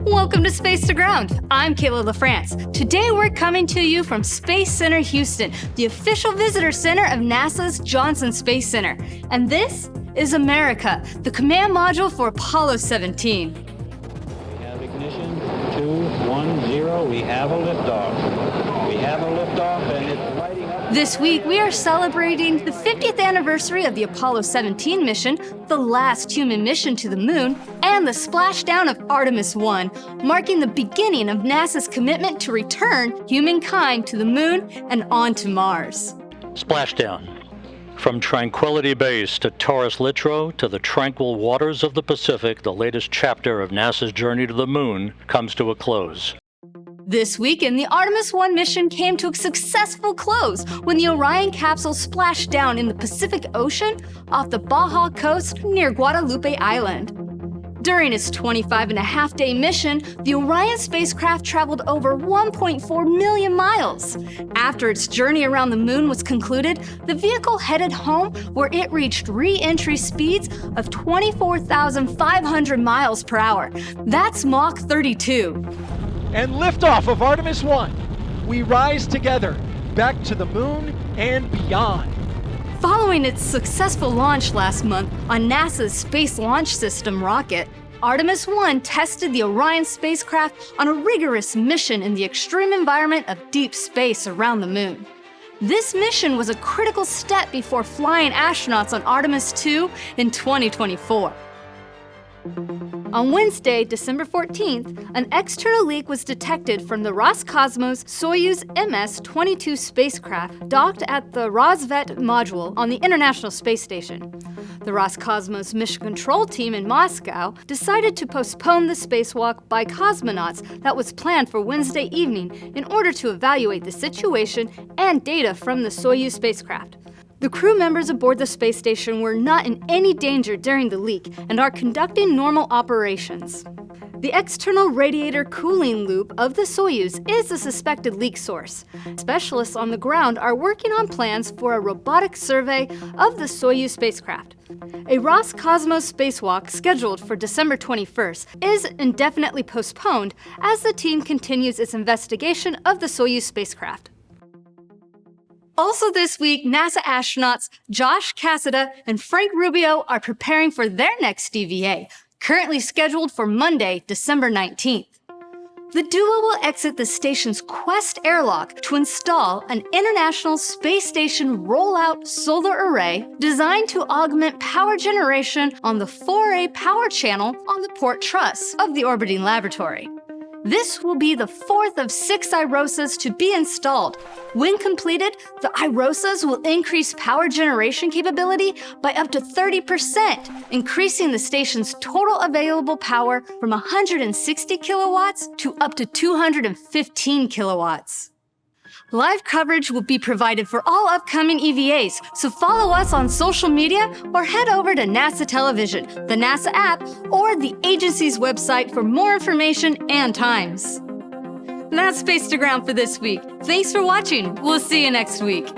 Welcome to Space to Ground. I'm Kayla LaFrance. Today we're coming to you from Space Center Houston, the official visitor center of NASA's Johnson Space Center. And this is America, the command module for Apollo 17. We have ignition, 2, 1, 0. We have a liftoff. We have a liftoff, and it's lighting up. This week, we are celebrating the 50th anniversary of the Apollo 17 mission, the last human mission to the moon, and the splashdown of Artemis 1, marking the beginning of NASA's commitment to return humankind to the moon and onto Mars. Splashdown. From Tranquility Base to Taurus Littrow to the tranquil waters of the Pacific, the latest chapter of NASA's journey to the moon comes to a close. This weekend, the Artemis 1 mission came to a successful close when the Orion capsule splashed down in the Pacific Ocean off the Baja coast near Guadalupe Island. During its 25-and-a-half-day mission, the Orion spacecraft traveled over 1.4 million miles. After its journey around the moon was concluded, the vehicle headed home where it reached re-entry speeds of 24,500 miles per hour. That's Mach 32. And liftoff of Artemis 1. We rise together, back to the moon and beyond. Following its successful launch last month on NASA's Space Launch System rocket, Artemis 1 tested the Orion spacecraft on a rigorous mission in the extreme environment of deep space around the moon. This mission was a critical step before flying astronauts on Artemis 2 in 2024. On Wednesday, December 14th, an external leak was detected from the Roscosmos Soyuz MS-22 spacecraft docked at the Rosvet module on the International Space Station. The Roscosmos mission control team in Moscow decided to postpone the spacewalk by cosmonauts that was planned for Wednesday evening in order to evaluate the situation and data from the Soyuz spacecraft. The crew members aboard the space station were not in any danger during the leak and are conducting normal operations. The external radiator cooling loop of the Soyuz is a suspected leak source. Specialists on the ground are working on plans for a robotic survey of the Soyuz spacecraft. A Roscosmos spacewalk scheduled for December 21st is indefinitely postponed as the team continues its investigation of the Soyuz spacecraft. Also this week, NASA astronauts Josh Cassada and Frank Rubio are preparing for their next DVA, currently scheduled for Monday, December 19th. The duo will exit the station's Quest airlock to install an International Space Station rollout solar array designed to augment power generation on the 4A power channel on the port truss of the orbiting laboratory. This will be the fourth of 6 IROSAs to be installed. When completed, the IROSAs will increase power generation capability by up to 30%, increasing the station's total available power from 160 kilowatts to up to 215 kilowatts. Live coverage will be provided for all upcoming EVAs, so follow us on social media or head over to NASA Television, the NASA app, or the agency's website for more information and times. That's Space to Ground for this week. Thanks for watching. We'll see you next week.